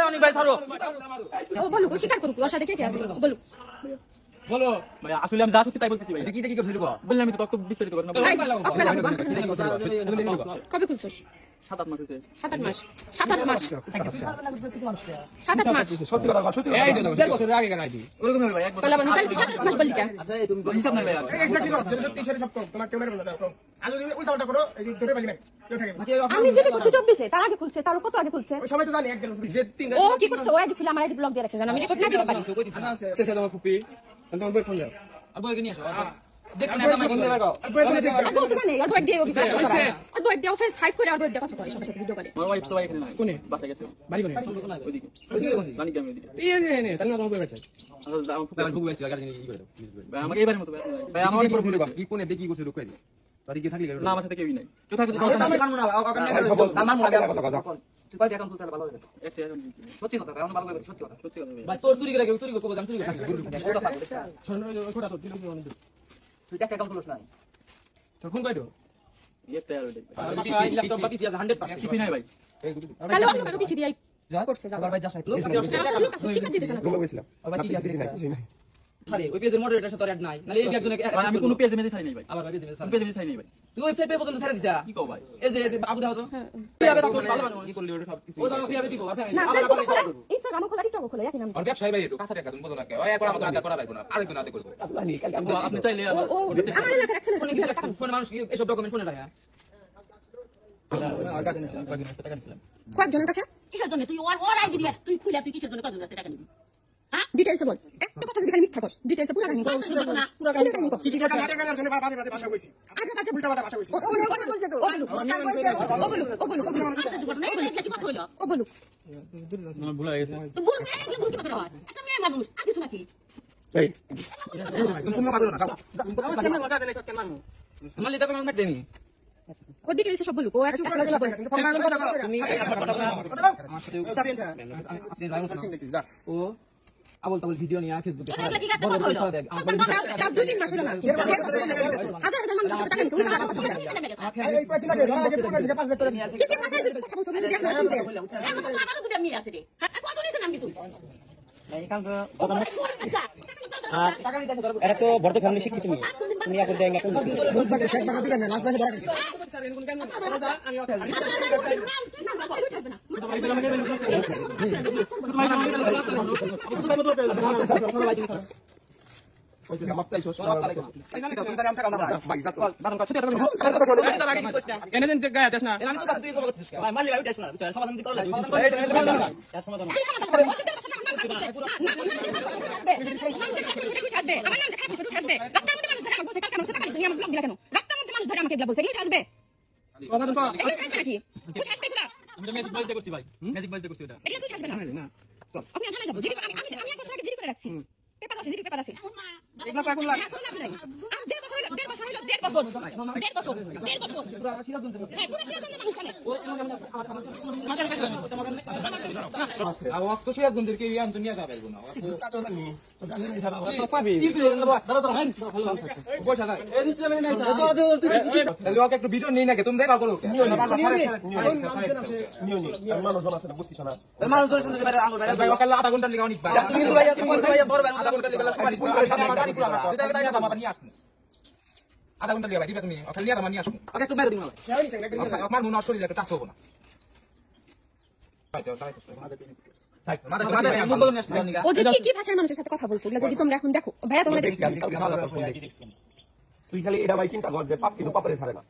অনেক ভাই ছাড়ো বলো স্বীকার করুক ওর সাথে কে কে আছে বলো বলো ভাই আসলে আমি যা সত্যি তাই বলতেছি ভাই কি দেখি কি বলবো বললাম আমি তো তত বিস্তারিত করব না কবে খুলছো 7-8 মাস হয়েছে 7-8 মাস 7-8 মাস 7-8 মাস সত্যি কথা সত্যি এই 1.5 বছর আগে কেন আইছি ওরকম হবে ভাই তাহলে আপনি 7-8 মাস বললি কেন আচ্ছা তুমি হিসাব নাই ভাই এক্স্যাক্টলি সত্যি সেটা সব তোমার ক্যামেরা বলে দাও আজ যদি উল্টা উল্টা করো এই ধরে পাইবেন কেউ থাকে আমি যে করতে 24 তার আগে খুলছে তার কত আগে খুলছে ওই সবাই তো জানি একদিন যে তিন ও কি করছে ও আইডি খুলে আমার আইডি ব্লক দিয়ে রাখছে জানো আমি রেকর্ড না দিতে পারি সে তোমার ফুপি তোমার বই ফোন দাও আর বই নিয়ে আসো দেখুন এটা মাইক নিয়ে লাগাও আপু তো জানে আর বই দিয়ে অভিযোগ করে আর বই দিয়ে অফিস হাইড করে আর বই দিয়ে কথা করে সবার সাথে ভিডিও করে আমার ওয়াইফ সবাই এখানে নাই কোনে বাসা গেছে বাড়ি কোনে ওইদিকে জানি কি আমি ওইদিকে এই নে তাহলে তোমার বই আছে আচ্ছা আমার আমার বই আছে গাড়ি নিয়ে কি করে ভাই আমাকে এবারে মতো ভাই আমার কি করে কি কোনে দেখি করছে লুকাই দি বাড়ি কি থাকলি না আমার সাথে কেউই নাই কেউ থাকলে তো আমি মানবো না আমার মনে কথা কথা তুই পাই এখন তুই ভালো হবে একটা এখন সত্যি কথা এখন ভালো লাগে সত্যি কথা ভাই ভাই তোর চুরি করে কেউ চুরি করবো আমি চুরি করছি ছোট তো দিন তুই টাকা অ্যাকাউন্ট খুলিস না তো কোন কইতো একটা আর ওইটাই ল্যাপটপ বাকি আছে 100% কিছুই নাই ভাই তাহলে অন্য কারো কিছু দিয়ে করছে যাও আবার ভাই যাস লোক আছে শিক্ষা দিতে জানা বলে গেছিলাম আবার কি আছে আরে ওই পেজের মডারেটর সাথে অ্যাড নাই নালে এই একজনে ভাই আমি কোনো পেজে মেজে ছাড়ি নাই ভাই আবার পেজে মেসেজ পেজে মেজে ছাড়ি নাই ভাই তুই ওয়েবসাইট পে পর্যন্ত ছেড়ে দিছা কি কও ভাই এই যে বাবু দাও তো হ্যাঁ কিভাবে থাকবো ভালো মানুষ কি করলি ওটা সব কিছু ও দাও কিভাবে দিব আপনি না আবার আবার ইনস্টাগ্রাম খোলা টিকটক খোলা একই নাম আর ব্যবসায়ী ভাই একটু কাছে টাকা তুমি বলো না ওই একবার আমাকে আদা করা পাইবো না আরেকজন আদা করবো আপনি চাইলে ও আমার এলাকার এক ছেলে ফোনে কি টাকা ফোনে মানুষ কি এসব ডকুমেন্ট ফোনে রাখা কয়েকজনের কাছে কিসের জন্য তুই ওর আইডি দিয়া তুই খুলে তুই কিসের জন্য কত টাকা নিবি ডিটেইলসে বল একটা কথা যদি খালি মিথ্যা কস ডিটেইলসে পুরো কাহিনী পুরো কাহিনী কি কি কাটা কাটার জন্য বাজে বাজে ভাষা কইছি আচ্ছা আচ্ছা উল্টা পাল্টা ভাষা কইছি ও বলে কথা বলছে তো ও বলু আমার ভুল হয়ে গেছে তো বল কি বলতে পারো একটা মেয়ে মানুষ আগে শোনা কি এই তুমি পারো না আমার লিটা কমেন্ট মার দেনি ও ডিটেইলসে সব বলু ও একটা ও আবল তাবল ভিডিও নিয়ে ফেসবুকে দেখ তার 2-3 মাস হলো না হাজার হাজার মানুষ টাকা নিছে এই কয়দিন আগে রমজানের পরে দিকে 5 করে কি কি ভাষায় যদি কথা বলছো যদি আপনি শুনতে আমার দুটো মেয়ে আছে রে কত নিছেন আমি তুই এটা তো বড় ফ্যামিলি শিক্ষিত তুমি তুমি এখন দেয় এখন বুঝতে শেখ বাবা দিবেন লাস্ট মাসে বাড়া এনেদেন যে গায় দেশ না আমি তো কাছে তুই কথা বলছিস ভাই মালি ভাই উঠাইছ না সমাধান দিতে পারলে সমাধান ম্যাজিক বলতে করছি ভাই ম্যাজিক বলতে করছি এটা একটু ভিডিও নেই নাকি তুমি দেখা করো মানুষজন আছে না বুঝছিস না মানুষজন শুনতে পারে আঙুল ভাই আধা ঘন্টা লেগে অনেক ভাই তুমি ভাই বড় ভাই আধা ঘন্টা লেগে সবাই আধা ঘন্টা লেগে ভাই দিবা তুমি ওখানে নিয়ে আমার নিয়ে আসবো ওকে একটু মেরে দিন ভাই আমার মনে হয় শরীরে একটা চাষ হবো না ও যে কি কি ভাষার মানুষের সাথে কথা বলছো যদি তোমরা এখন দেখো ভাইয়া তোমরা দেখছো তুই খালি এটা ভাই চিন্তা কর যে পাপ কিন্তু পাপড়ে ছাড়ে না